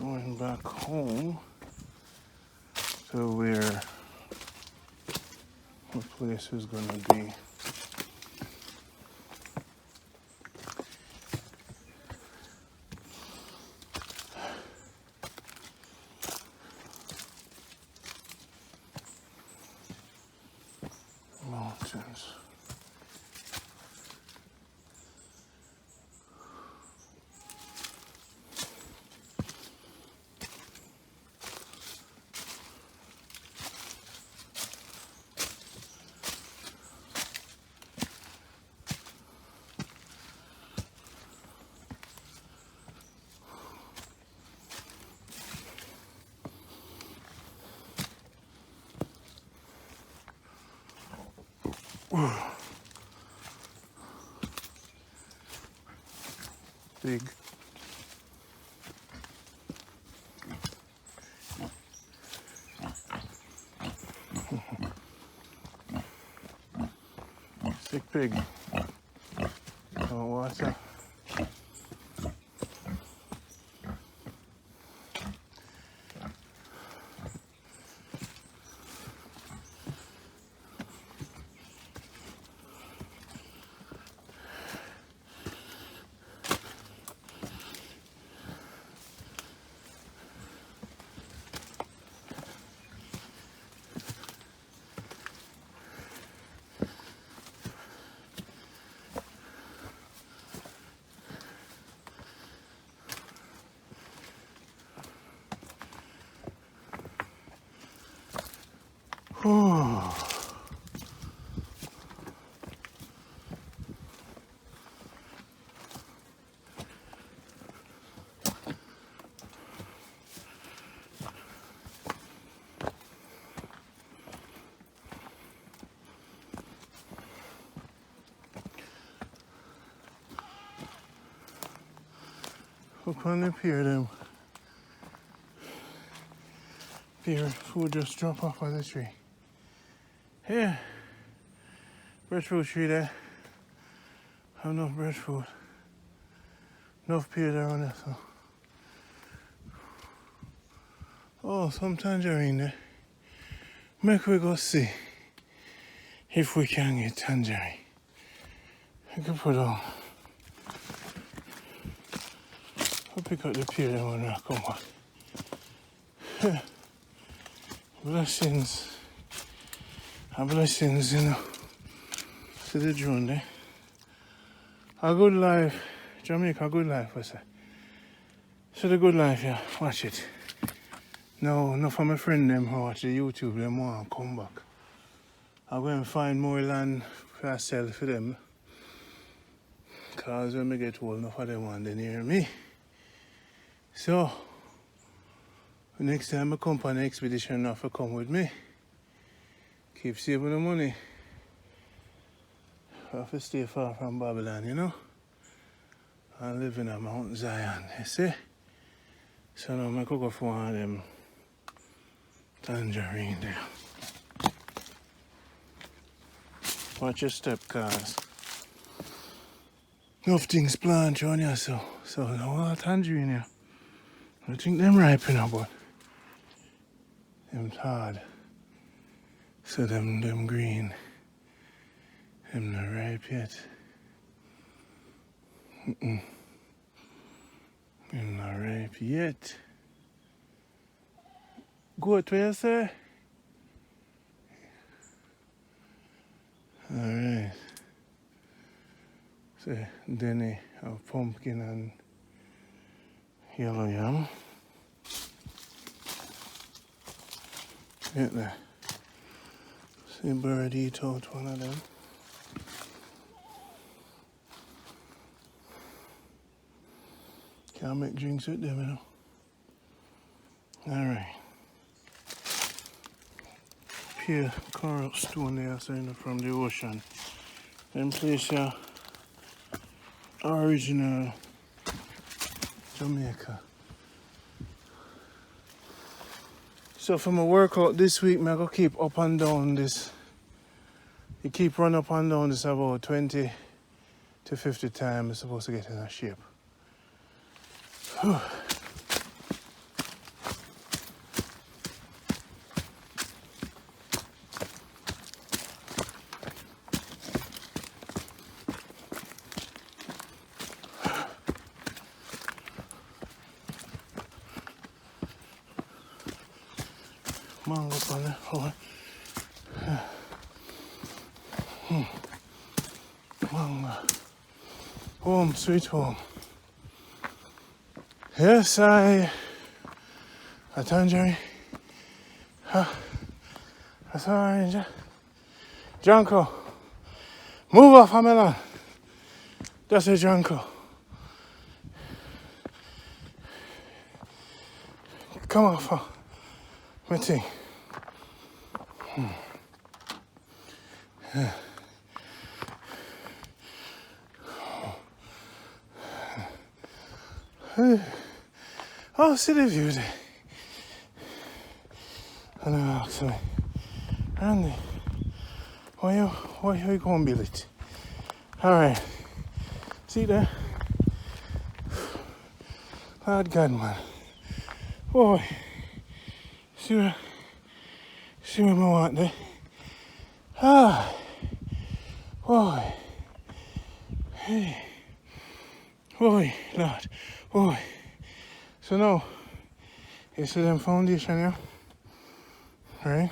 Going back home. So we're the place is gonna be. Mountains. Big. Sick pig. Oh, water. Oh. Look on the pier them. Pier food just drop off of the tree. Yeah. Breadfruit tree there. Have enough breadfruit. Enough pier there on there, so. Oh, some tangerine there. Make we go see if we can get tangerine. I can put on. I'll pick up the pier there when I come back. Yeah. Blessings. Blessings, you know, to the drone there. A good life, Jamaica, a good life, I say. So the good life, yeah, watch it. No, not for my friend them who watch the YouTube, them want to come back. I'm going to find more land for myself for them. Because when I get old enough of them want to near me. So, next time I come on an expedition, have to come with me. Keep saving the money. I have to stay far from Babylon, you know. And live in a Mount Zion, you see. So now I could go for one of them tangerine there. Watch your step, cause enough things plant on you, so now tangerine here. I think them ripe enough, but them hard. So them green. Them not ripe yet. Them not ripe yet. Goat, what you say? Alright. So Denny have pumpkin and yellow yam. Get there. See bird eat out one of them. Can't make drinks with them, you know. Alright. Pure coral stone there, so, you know, from the ocean. Then place your original Jamaica. So for my workout this week, I'm going to keep up and down this. You keep running up and down this about 20 to 50 times. You're supposed to get in a shape. Whew. Mango on the floor. Mango. Home, sweet home. Yes, a tangerine. That's orange. Janko, move off, Hamela. That's a Janko. Come off, my thing. Oh, see the view there. And I asked me, Rondie, why you going to build it? Alright, see there? Lord God, man. Boy, see where I want there? Ah, boy. Hey. Boy, Lord, boy. So now, you see them foundation here? Right?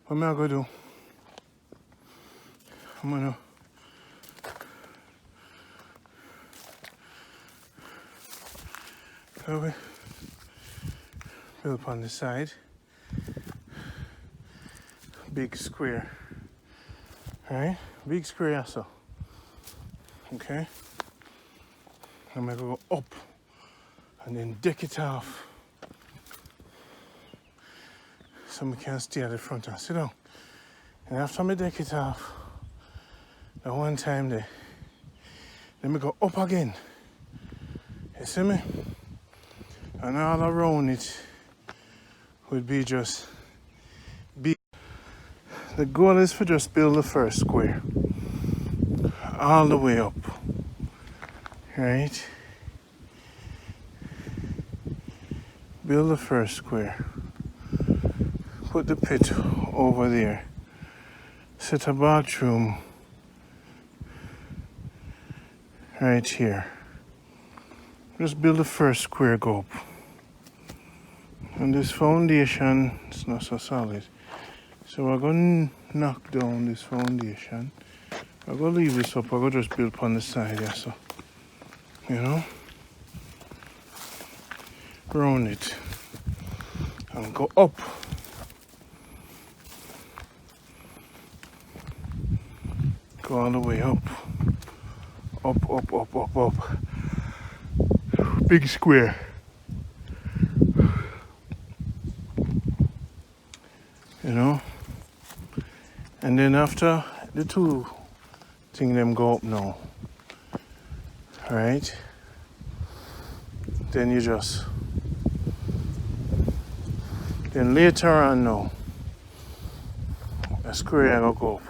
What am I going to do? I'm going to build up on the side. Big square. Right? Big square so. Okay? I'm going to go up and then deck it off so we can stay at the front and sit down. And after I deck it off, the one time there, then we go up again. You see me? And all around it would be just big. The goal is for just build the first square all the way up. Right? Build the first square. Put the pit over there. Set a bathroom right here. Just build the first square, go up. And this foundation is not so solid. So we're going to knock down this foundation. I'm going to leave this up. I'm going to just build on the side here, so. You know? Round it. And go up. Go all the way up. Up, up, up, up, up. Big square. You know? And then after the two thing them go up now. Right? Then you just then later on now a square I go up.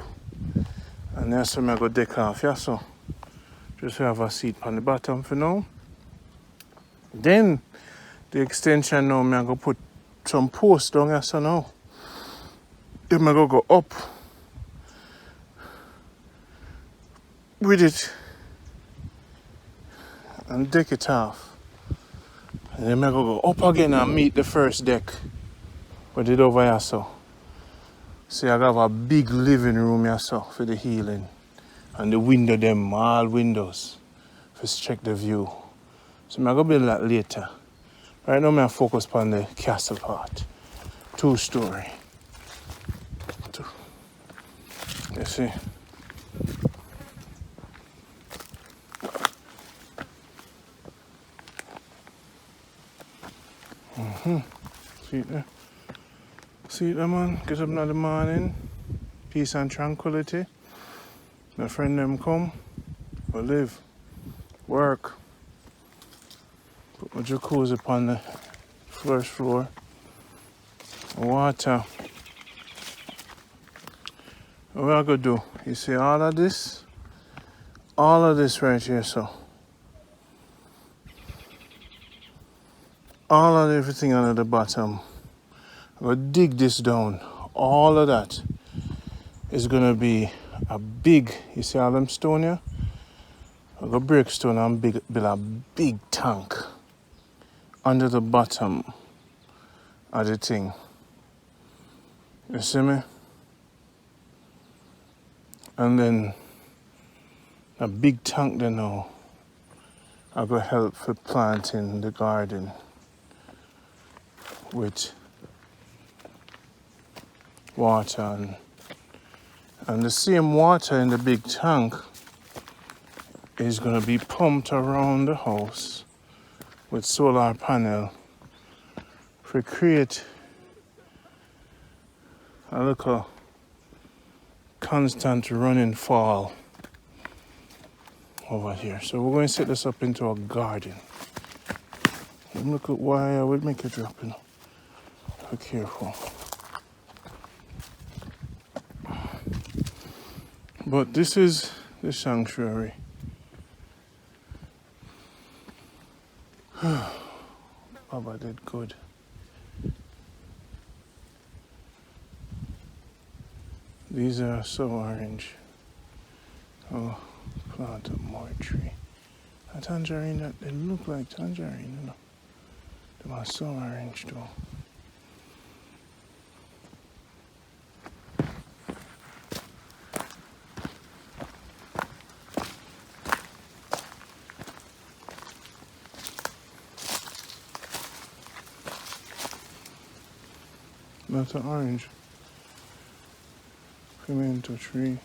And that's when I go deck off, yeah, so just have a seat on the bottom for now. Then the extension now, I go put some posts down here, so now. Then I go up with it and deck it off. And then I go up again and meet the first deck. Put it over here, so. See, I have a big living room here, so, for the healing. And the window, them, all windows. Just check the view. So I'm going to build that later. Right now, I'm focus on the castle part. 2-story. You see? See it there? See it there, man? Get up in the morning. Peace and tranquility. My friend them come. We live. Work. Put my jacuzzi upon the first floor. Water. What I gonna do? You see all of this right here, so. All of everything under the bottom. I'm gonna dig this down. All of that is gonna be a big, you see all them stone here? I'm gonna break stone and build a big tank under the bottom of the thing. You see me? And then a big tank there now. I go help for planting the garden with water and the same water in the big tank is gonna be pumped around the house with solar panel to create a little constant running fall over here. So we're going to set this up into a garden. And look at why I would make it drop in. Be careful. But this is the sanctuary. Baba did good. These are so orange. Oh, plant a more tree. A tangerine that they look like tangerine, you know. They are so orange though. That's an orange. Pimento tree.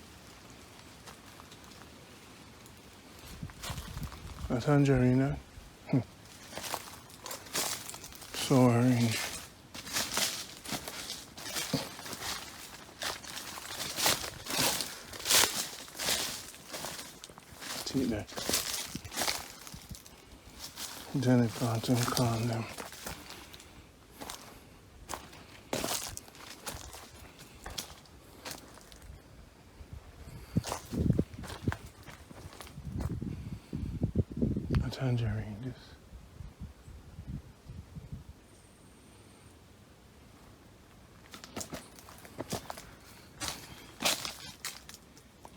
A tangerine. So orange. See that. Then it plant and calm them. A tangerine, this.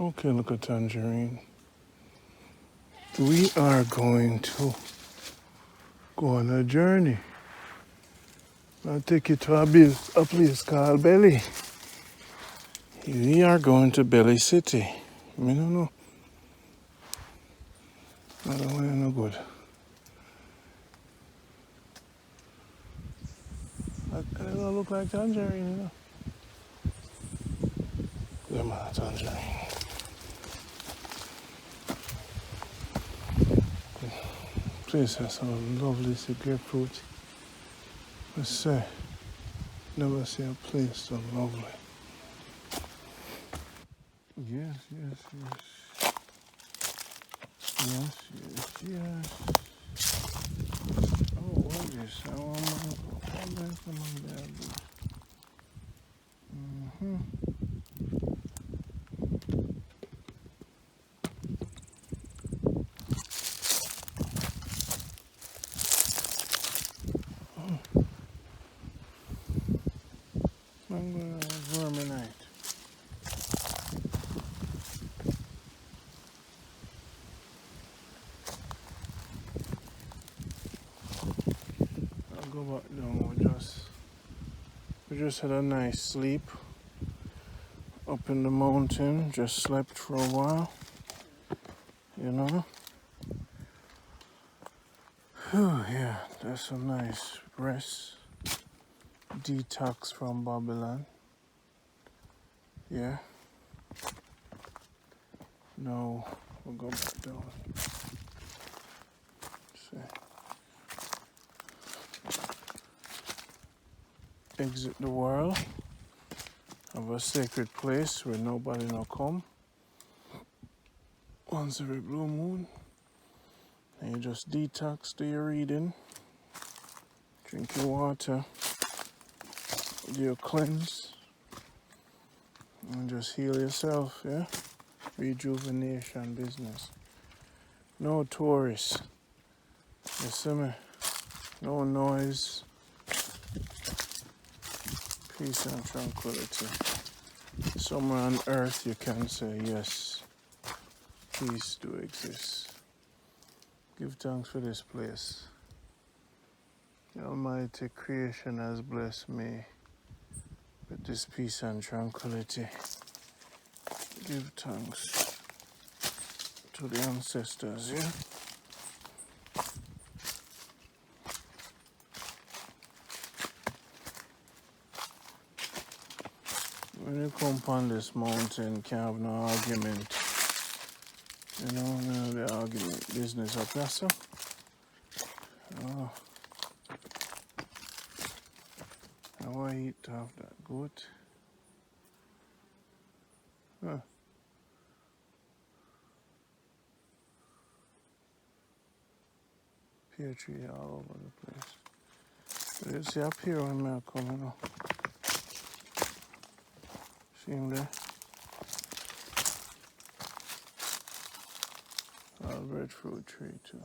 Okay, look at tangerine. We are going to go on a journey. I'll take you to a place called Belly. We are going to Belly City. I don't know. I don't want to know good. It don't look like tangerine, you know. Yeah, man, tangerine. Place has some lovely grapefruit. Let's say, never see a place so lovely. Yes, yes, yes. Yes, yes, yes. Oh, what is this? I want to come on there. I'm going to verminate. I'll go back down. We just had a nice sleep up in the mountain. Just slept for a while. You know? Whew, yeah, that's a nice rest. Detox from Babylon. Yeah. Now we'll go back down. See. Exit the world. Have a sacred place where nobody no come. Once every blue moon. And you just detox, do your reading. Drink your water. Do your cleanse. And just heal yourself, yeah? Rejuvenation business. No tourists. You see me? No noise. Peace and tranquility. Somewhere on earth you can say yes. Peace do exist. Give thanks for this place. The Almighty creation has blessed me With this peace and tranquility, give thanks to the ancestors, yeah? When you come upon this mountain, can't have no argument. You know, none of the argument business up there, so. Oh. How I eat to have that goat? Huh. Pear tree all over the place. But you see up here when I come, you know. See him there? Breadfruit tree too.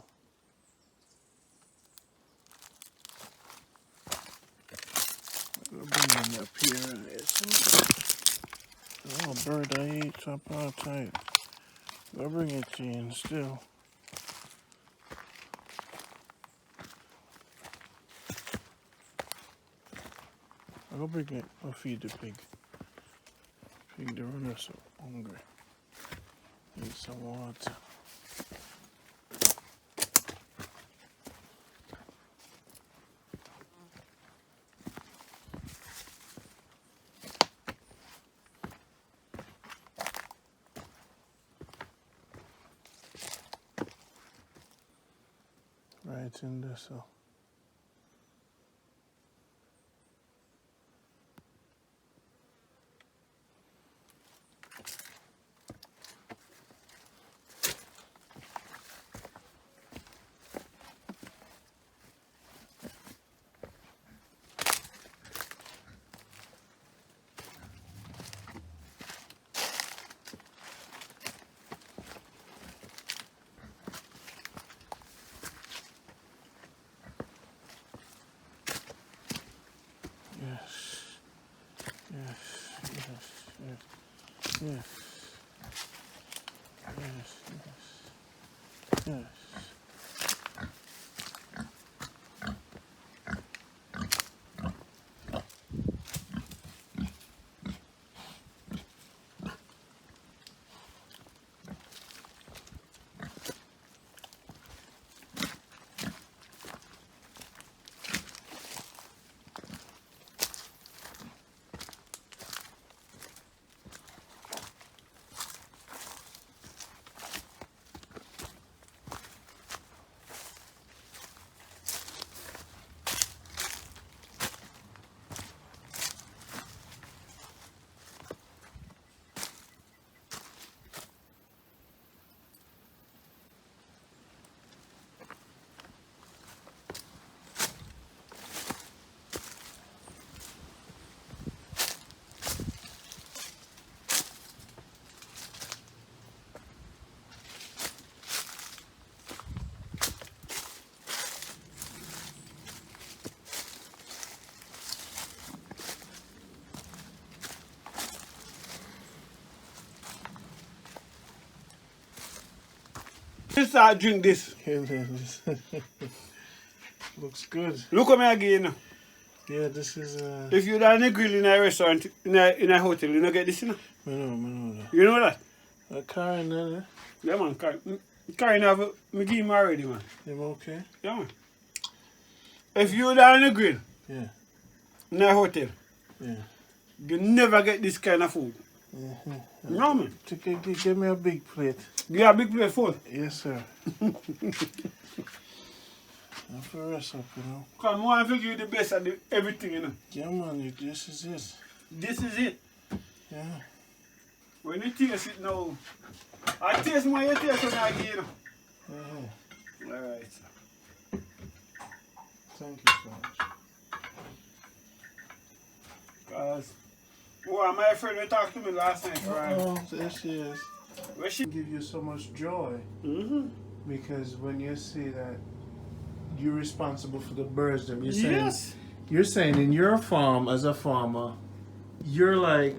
I'm gonna bring him up here and it's oh, bird I ate up all tight. I'll bring it to you still. I'll bring it. I'll feed the pig. Pig, the runner so hungry. Need some water. Right in there, so. Yes. Just start drink this. Looks good. Look at me again. Yeah, this is If you're on a grill in a restaurant, in a hotel, you don't get this, you know? I know that. You know that? A car in there, Yeah, man. Carrying have me give him already, man. him okay? Yeah, man. If you're on a grill, Yeah. in a hotel, Yeah. you never get this kind of food. No, man. Give me a big plate. You have a big plate full. Yes, sir. Not for us up, you know. Come on, I think you're the best at everything, you know. Yeah, man, this is it. This is it. Yeah. When you taste it now, I taste more, you taste it again, you know. Yeah. Alright, sir. Thank you so much. Because, well, my friend who talked to me last night, right? Oh, there she is. Where she? Give you so much joy because when you see that you're responsible for the birds, them you're saying in your farm as a farmer, you're like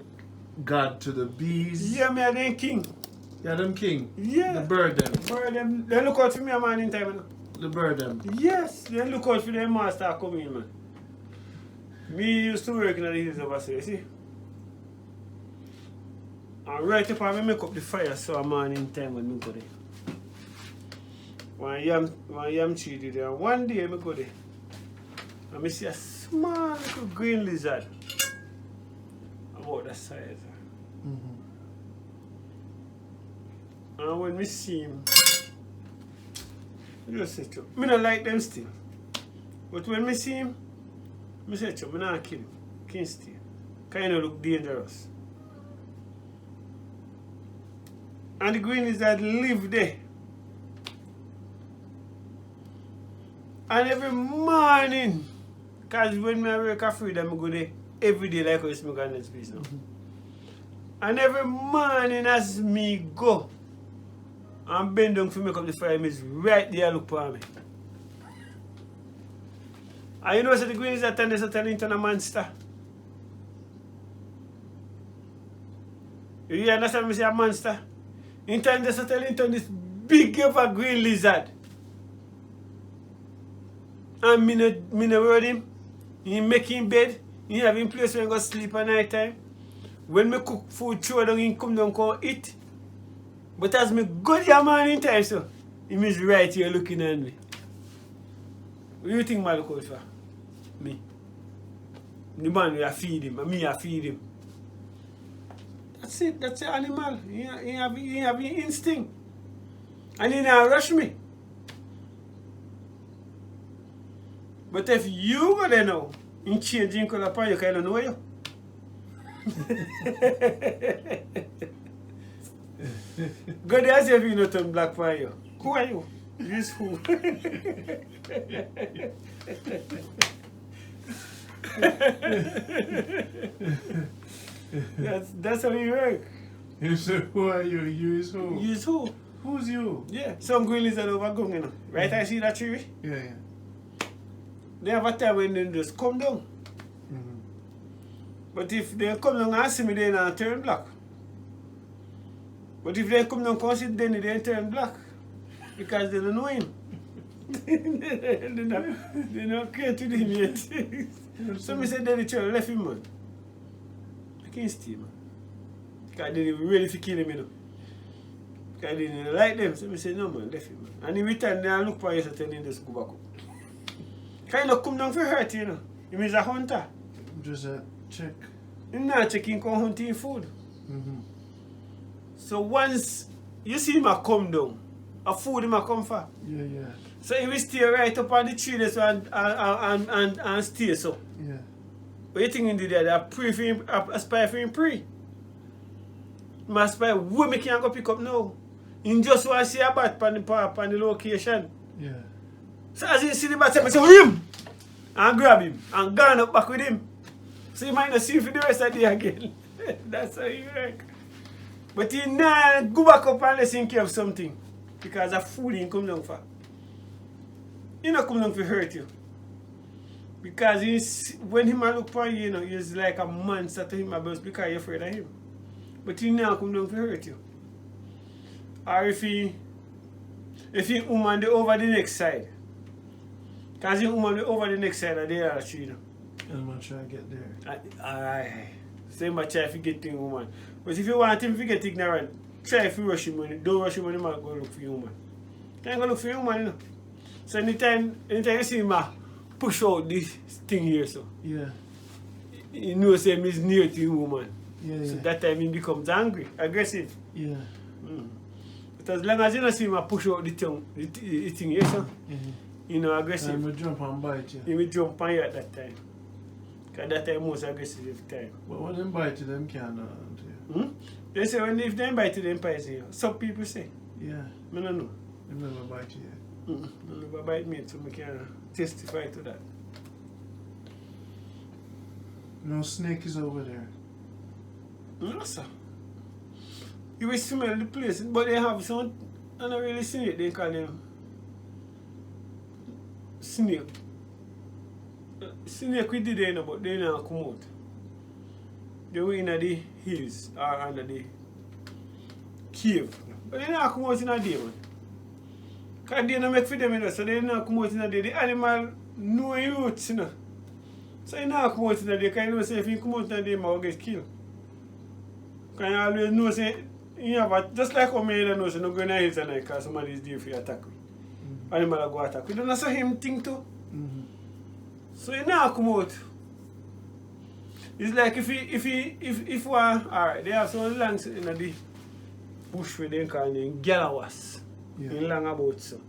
God to the bees. Yeah, me, them king. Yeah, them king. Yeah. The bird them. Bird them, they look out for me, man, in time. You know? The bird them. Yes, they look out for their master coming in, man. Me used to work in the hills over there, see? And right up I make up the fire so a morning time when I go there. One yam tree there. And one day I go there. And I see a small little green lizard. About that size. And when I see him, I just say to him, I don't like them still. But when I see him, I say to him, I don't kill him. Can't steal. Kind of look dangerous. And the green lizard live there. And every morning, because when I work at Freedom, I go there every day like I used to go on this place now. And every morning as me go and bend down to make up the fire, is right there look for me. And you know so the green lizard turn into a monster. You understand me say a monster? In time they turn into this big of a green lizard. And me no worry him. He make him bed. He have him place where he go sleep at night time. When me cook food, throw down, he come down and eat. But as me go there morning time, so he is right here looking at me. What do you think I look out for? Me. The man we feed him, and me I feed him. That's it, that's the animal. He have instinct. And he not rush me. But if you go there now, in changing color upon you, kind of know you. Go there as if you know turn black for you. Who are you? This who? That's how you work. You say, who are you? You is who? You is who? Who's you? Yeah, some green lizard over going, you know. Right, I see that tree? Yeah. They have a time when they just come down. But if they come down and see me, they don't turn black. But if they come down and see Denny, they turn black. Because they don't know him. They're not care to him yet. So I said, Denny Church left him, man. I can't stay, man. Because they didn't really kill him, you know. Because they didn't like them. So I said, no, man, left him, man. And in return, they look for you, so tell him just go back up. Kind of come down for hurt, you know. He is a hunter. Just a check. He's not checking, come hunting food. So once you see him come down, a food him come for. Yeah. So he will stay right up on the tree so and stay so. Yeah. What you think he did there? They pray for him, aspire for him pray. My aspire, what me can go pick up now? He just want to see a bat on the location. Yeah. So as he see the bat, I say, him! And grab him and gone up back with him. So you might not see him for the rest of the day again. That's how he work. But he not go back up unless he care of something. Because of food he come down for. He not come down to hurt you. Because when he look for you, you know, he's like a monster to him because you're afraid of him. But he not come down to hurt you. Or if he woman over the next side. Because he woman over the next side of the other tree, you know. I'm going to try to get there. Alright. Same much try to get the woman. But if you want him to get ignorant, try to rush him. Don't rush him when he might go look for you, woman. Can't go look for you, woman, you know. So anytime you see him push out this thing here, so. Yeah. You know him is near to you, woman. Yeah. So that time he becomes angry, aggressive. Yeah. But as long as you don't see him push out the thing here, so. You know, aggressive. And he will jump and bite you. He will jump on you at that time. Because that time most aggressive time. But when they bite you, them can't do you. They say when if they bite you, they poison you. Some people say. Yeah. I don't know. They never bite you yet. They never bite me, so I can testify to that. No snake is over there. No, sir. You will smell the place, but they have some, I don't really see it, they call them snake. Snake we did there, no, but they don't come out. They were in the hills or under the cave. But they don't come out in a day, man. Because they don't make for them, you know, so they don't come out in a day. The animal know roots, you know. So they don't come out in a day, because you know, say if you come out in a day, you will get killed. Because you always know, say, you have a, just like how me know, say, no go in the hills tonight because somebody is there for you attack you. Animal go attack you. You don't see him think too. So you now come out. It's like if one, alright, they have some lands in the bush where they call them galawas. In long about so.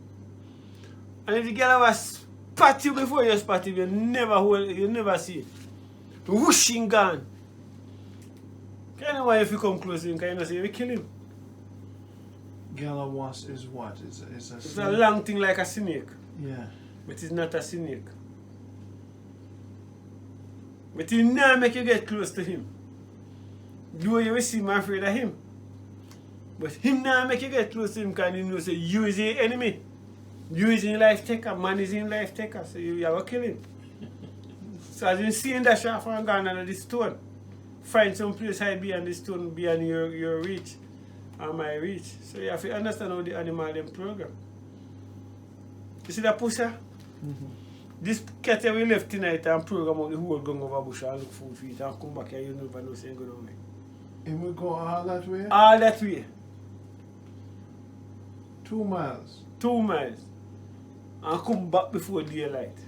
And if the galawas pat you before you spot you never see it. Whooshing gone. Kind of why if you come close to him, kind of say you kill him. Galawas is what? It's a long thing like a snake. Yeah. But it's not a snake. But he never make you get close to him. You will see him afraid of him. But him never make you get close to him because he knows that you is the enemy. You is in life taker, man is in life taker, so you have to kill him. So as you see in that shaft and gone under the stone, find some place hide behind the stone beyond your reach or my reach. So you have to understand how the animal them program. You see that pusher? This cat here we left tonight and program out the whole gang over bush and look food for it and come back here, you never know saying go down way. And we go all that way? All that way. 2 miles. 2 miles. And come back before daylight.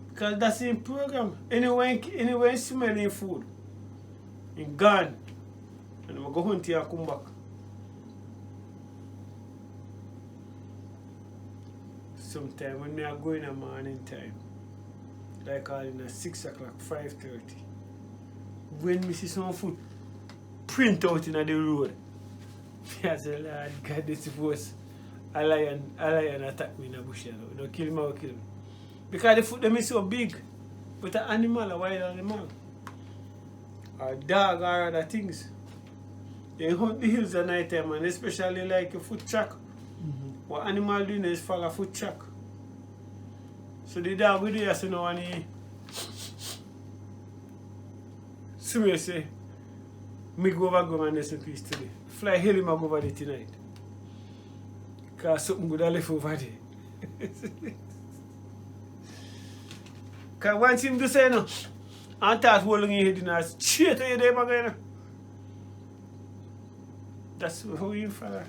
Because that's in program. Anywhere smelling food. In gone. And I go hunt here and come back. Sometimes when I go in the morning time, like all in 6 o'clock, 5:30, when I see some food print out in the road, I say, Lord God, this suppose a lion attack me in the bush. Don't kill me or kill me. Because the food them is so big. But an animal, a wild animal, or dog or other things, they hunt the hills at night time, and especially like a foot track. What animal doing is follow a foot track. So the dog will do this, you know, and he somebody say, me go over and listen peace today. Fly hell him and go over there tonight. Because something good left over there. Because once him do say no, and start holding your head in a straight to your day again. That's how you follow.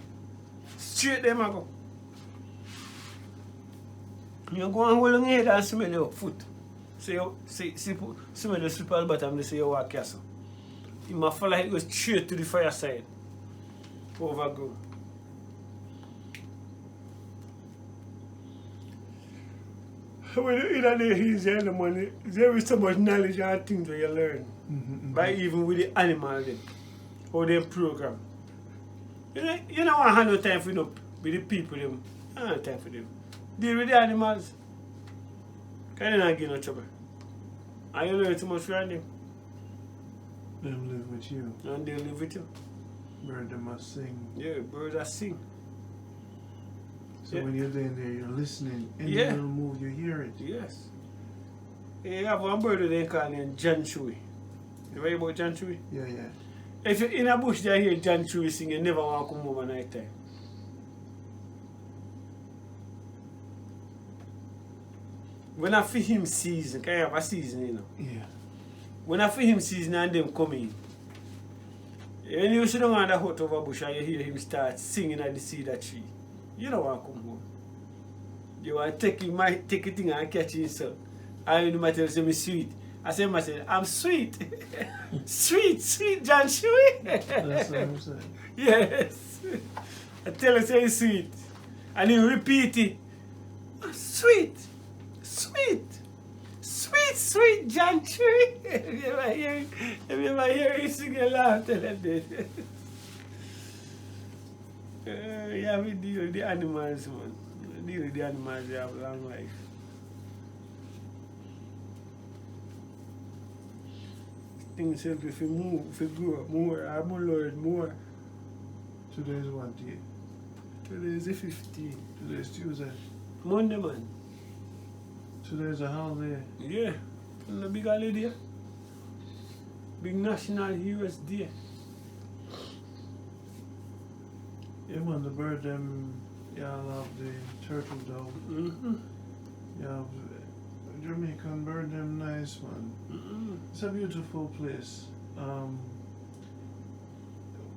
Straight them I go. You go and hold on your head and smell your foot. So you smell the slipper bottom, they say you walk castle. You must follow it, go straight to the fireside. Over go. When you eat at the hills and the money, there is so much knowledge and things that you learn. By even with the animals them, how they program. You know I have no time for with the people them. I don't have time for them. Deal with the animals. Can you not get no trouble? And you learn too much from them. Them live with you. And they live with you. Bird them must sing. Yeah, birds are sing. So when you're there, you're listening. Any Yeah. little move, you hear it. Yes. You have one bird that they call him John Chewy. You heard about John Chewy? Yeah, yeah. If you're in a bush there hear John Chewy sing, you never want to come home at night time. When I feel him season, can you have a season, you know? Yeah. When I feel him season and them come in, when you sit down on the hut over bush and you hear him start singing at the cedar tree, you don't want to come home. You want to take a thing and catch yourself. And you might tell me sweet. I say myself, I'm sweet. sweet, John Chewy. That's what I'm saying. Yes. I tell you, say sweet. And you repeat it. Sweet, John Chewy. If you ever hear you sing a laugh, tell them this. You have to deal with the animals, man. Deal with the animals, they have a long life. Things help if you move, if you grow more, I'm gonna learn more. Today's what day? Today is the 15th. Today's Tuesday. Monday, man. Today's a holiday. Yeah. And a big holiday. Big National Heroes Day. Yeah, man, the bird them, y'all love the turtle dove. Yeah, Jamaican bird them nice, man. It's a beautiful place.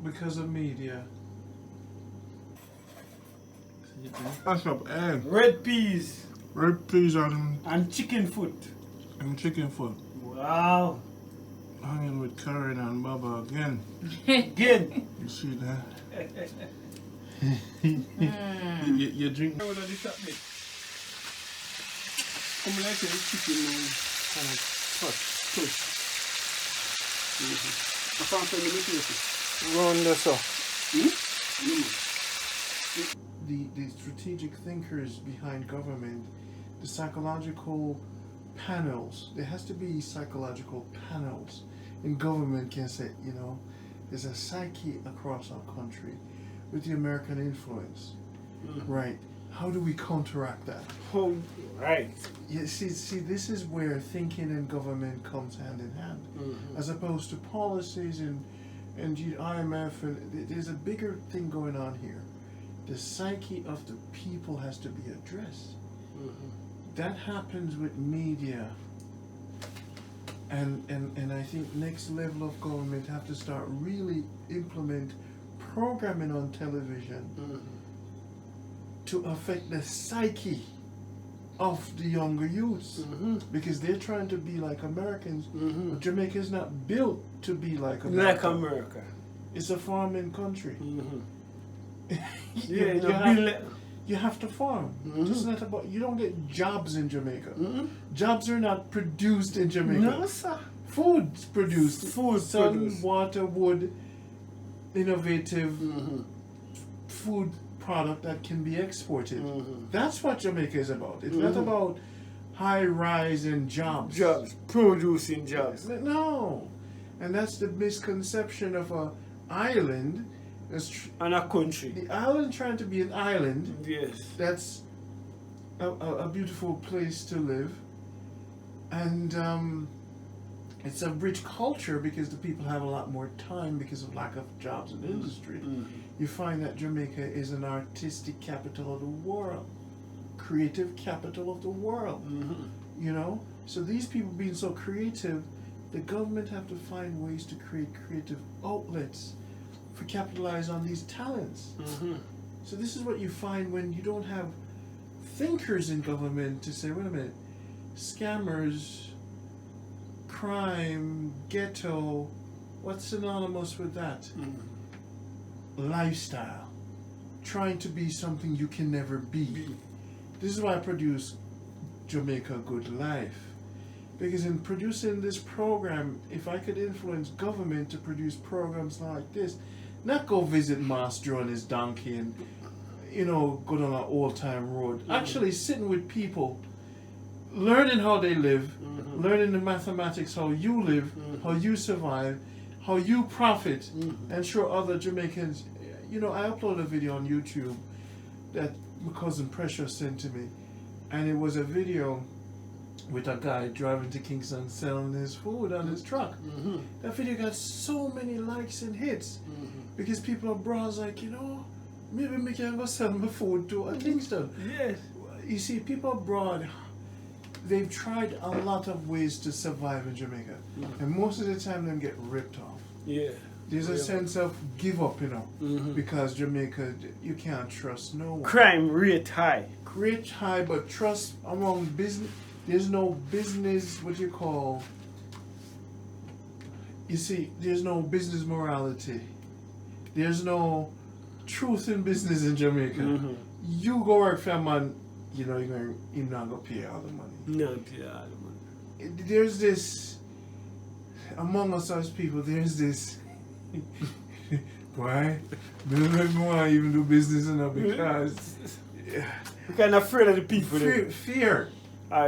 because of media. That's up egg. Red peas. Red peas and chicken foot. And chicken foot. Wow. Hanging with Karen and Baba again. Again. You see that? you drink. What are the top bit? Come like the chicken kind of push. I found some of the so. The strategic thinkers behind government, the psychological panels, there has to be psychological panels in government can say, you know, there's a psyche across our country with the American influence, right? How do we counteract that? Oh, right. Yeah, see, this is where thinking and government comes hand in hand, as opposed to policies and the IMF. And there's a bigger thing going on here. The psyche of the people has to be addressed. That happens with media. And I think next level of government have to start really implement programming on television to affect the psyche of the younger youths, because they're trying to be like Americans. But Jamaica is not built to be like America. Like America. It's a farming country. You have to farm. It's not about, you don't get jobs in Jamaica. Jobs are not produced in Jamaica. No, sir. Food's produced. Food Sun, produced. water, wood, innovative food product that can be exported. That's what Jamaica is about. It's not about high rise and jobs. Jobs. Producing jobs. No. And that's the misconception of an island. And a country. The island trying to be an island. Yes. That's a beautiful place to live. And it's a rich culture because the people have a lot more time because of lack of jobs in industry. You find that Jamaica is an artistic capital of the world. Creative capital of the world. You know? So these people being so creative, the government have to find ways to create creative outlets for capitalize on these talents. So this is what you find when you don't have thinkers in government to say, wait a minute, scammers, crime, ghetto, what's synonymous with that? Lifestyle. Trying to be something you can never be. This is why I produce Jamaica Good Life. Because in producing this program, if I could influence government to produce programs like this, not go visit Master on his donkey and, you know, go down an old-time road. Actually sitting with people, learning how they live, learning the mathematics, how you live, how you survive, how you profit, and show other Jamaicans. You know, I uploaded a video on YouTube that my cousin Precious sent to me, and it was a video with a guy driving to Kingston selling his food on his truck. That video got so many likes and hits because people abroad like, you know, maybe we can go sell my food to Kingston. Yes. You see, people abroad, they've tried a lot of ways to survive in Jamaica, and most of the time they get ripped off. Yeah. There's a sense of give up, you know, because Jamaica, you can't trust no one. Crime rate high. Rate high, but trust among business. There's no business, what you call, you see, there's no business morality. There's no truth in business in Jamaica. You go work for a man, you know, you're not going to pay all the money. Not pay all the money. There's this, among us as people, there's this, why? We don't want to even do business enough because... We're kind of afraid of the people. Fear.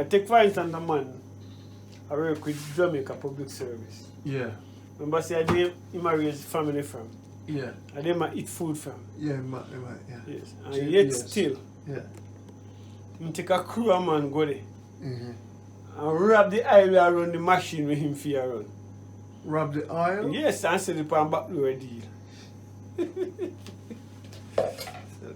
Take for instance a man, I work with Jamaica Public Service. Yeah. Remember say I did him raise family from. Yeah. I did my eat food from. Yeah, yeah. Yes. And yet still. Yeah. Him take a crew of man go there. And rob the highway around the machine with him fear run. Rob the oil? Yes, and set it on back door deal. So,